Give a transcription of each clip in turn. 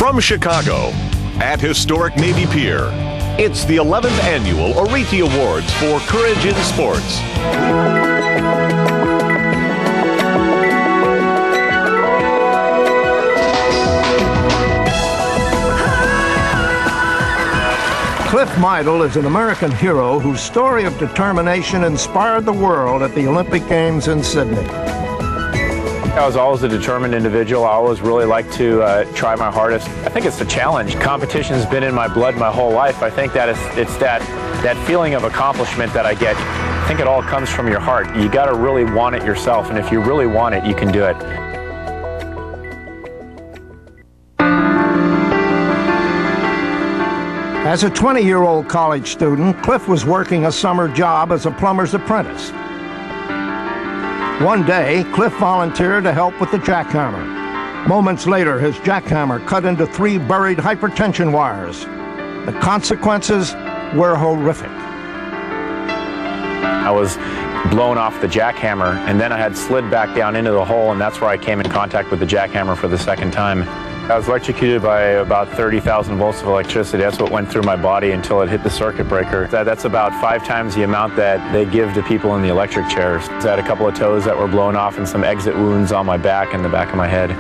From Chicago, at historic Navy Pier, it's the 11th annual Arete Awards for Courage in Sports. Cliff Meidl is an American hero whose story of determination inspired the world at the Olympic Games in Sydney. I was always a determined individual. I always really like to try my hardest. I think it's the challenge. Competition's been in my blood my whole life. I think that it's that feeling of accomplishment that I get. I think it all comes from your heart. You got to really want it yourself, and if you really want it, you can do it. As a 20-year-old college student, Cliff was working a summer job as a plumber's apprentice. One day, Cliff volunteered to help with the jackhammer. Moments later, his jackhammer cut into 3 buried hypertension wires. The consequences were horrific. I was blown off the jackhammer, and then I had slid back down into the hole, and that's where I came in contact with the jackhammer for the second time. I was electrocuted by about 30,000 volts of electricity. That's what went through my body until it hit the circuit breaker. That's about 5 times the amount that they give to people in the electric chairs. I had a couple of toes that were blown off and some exit wounds on my back and the back of my head.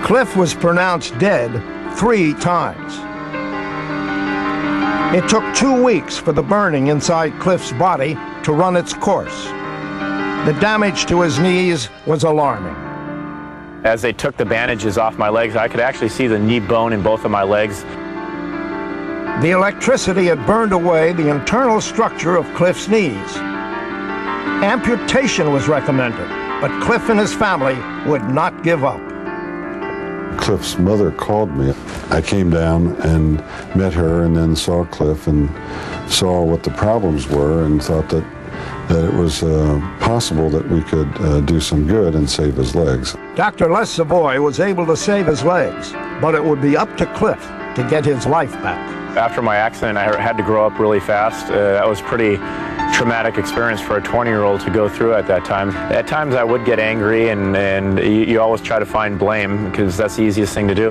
Cliff was pronounced dead 3 times. It took 2 weeks for the burning inside Cliff's body to run its course. The damage to his knees was alarming. As they took the bandages off my legs, I could actually see the knee bone in both of my legs. The electricity had burned away the internal structure of Cliff's knees. Amputation was recommended, but Cliff and his family would not give up. Cliff's mother called me. I came down and met her and then saw Cliff and saw what the problems were and thought that it was possible that we could do some good and save his legs. Dr. Les Savoy was able to save his legs, but it would be up to Cliff to get his life back. After my accident, I had to grow up really fast. That was a pretty traumatic experience for a 20-year-old to go through at that time. At times I would get angry, and you always try to find blame because that's the easiest thing to do.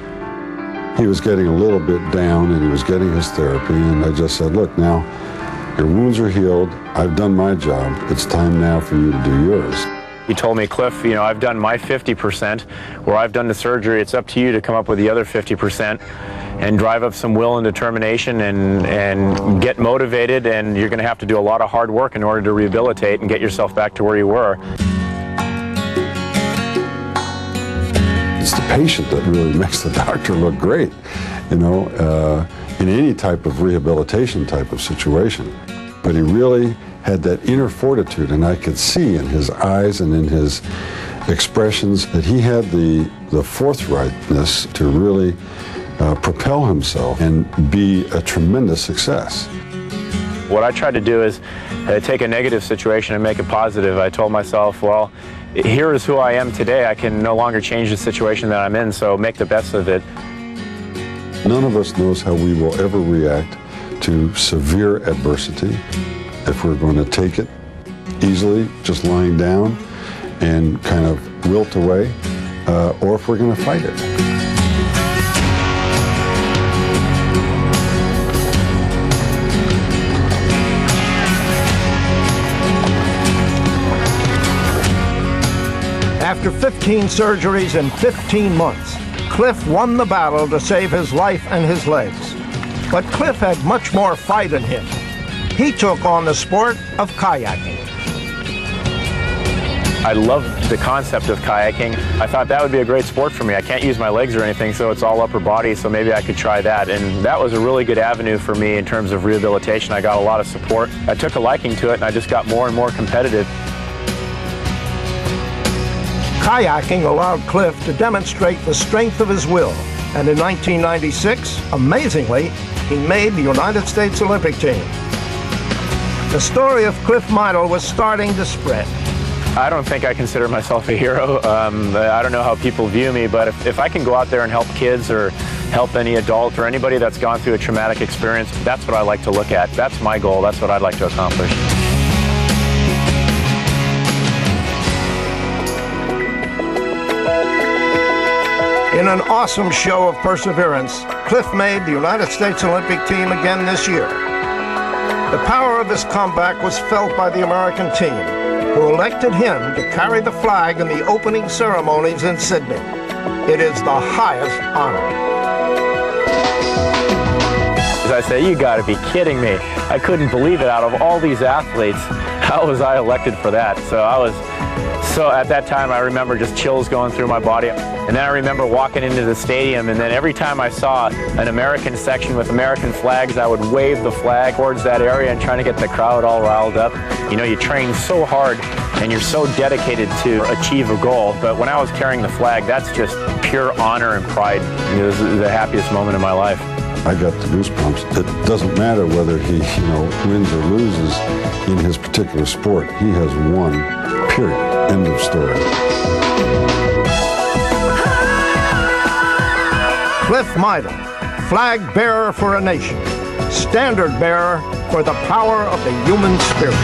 He was getting a little bit down and he was getting his therapy, and I just said, look, now your wounds are healed. I've done my job. It's time now for you to do yours. He told me, Cliff, you know, I've done my 50%, where I've done the surgery. It's up to you to come up with the other 50% and drive up some will and determination and get motivated, and you're going to have to do a lot of hard work in order to rehabilitate and get yourself back to where you were. It's the patient that really makes the doctor look great, you know, in any type of rehabilitation type of situation. But he really had that inner fortitude, and I could see in his eyes and in his expressions that he had the forthrightness to really propel himself and be a tremendous success. What I tried to do is take a negative situation and make it positive. I told myself, well, here is who I am today. I can no longer change the situation that I'm in, so make the best of it. None of us knows how we will ever react to severe adversity. If we're going to take it easily, just lying down and kind of wilt away, or if we're going to fight it. After 15 surgeries in 15 months, Cliff won the battle to save his life and his legs. But Cliff had much more fight in him. He took on the sport of kayaking. I loved the concept of kayaking. I thought that would be a great sport for me. I can't use my legs or anything, so it's all upper body, so maybe I could try that. And that was a really good avenue for me in terms of rehabilitation. I got a lot of support. I took a liking to it, and I just got more and more competitive. Kayaking allowed Cliff to demonstrate the strength of his will, and in 1996, amazingly, he made the United States Olympic team. The story of Cliff Meidl was starting to spread. I don't think I consider myself a hero. I don't know how people view me, but if I can go out there and help kids or help any adult or anybody that's gone through a traumatic experience, that's what I like to look at. That's my goal. That's what I'd like to accomplish. In an awesome show of perseverance, Cliff made the United States Olympic team again this year. The power of his comeback was felt by the American team, who elected him to carry the flag in the opening ceremonies in Sydney. It is the highest honor. As I say, you gotta be kidding me. I couldn't believe it. Out of all these athletes, how was I elected for that? So at that time, I remember just chills going through my body. And then I remember walking into the stadium, and then every time I saw an American section with American flags, I would wave the flag towards that area and trying to get the crowd all riled up. You know, you train so hard and you're so dedicated to achieve a goal, but when I was carrying the flag, that's just pure honor and pride. It was the happiest moment of my life. I got the goosebumps. It doesn't matter whether he, wins or loses in his particular sport. He has won, period. End of story. Cliff Meidl, flag bearer for a nation, standard bearer for the power of the human spirit.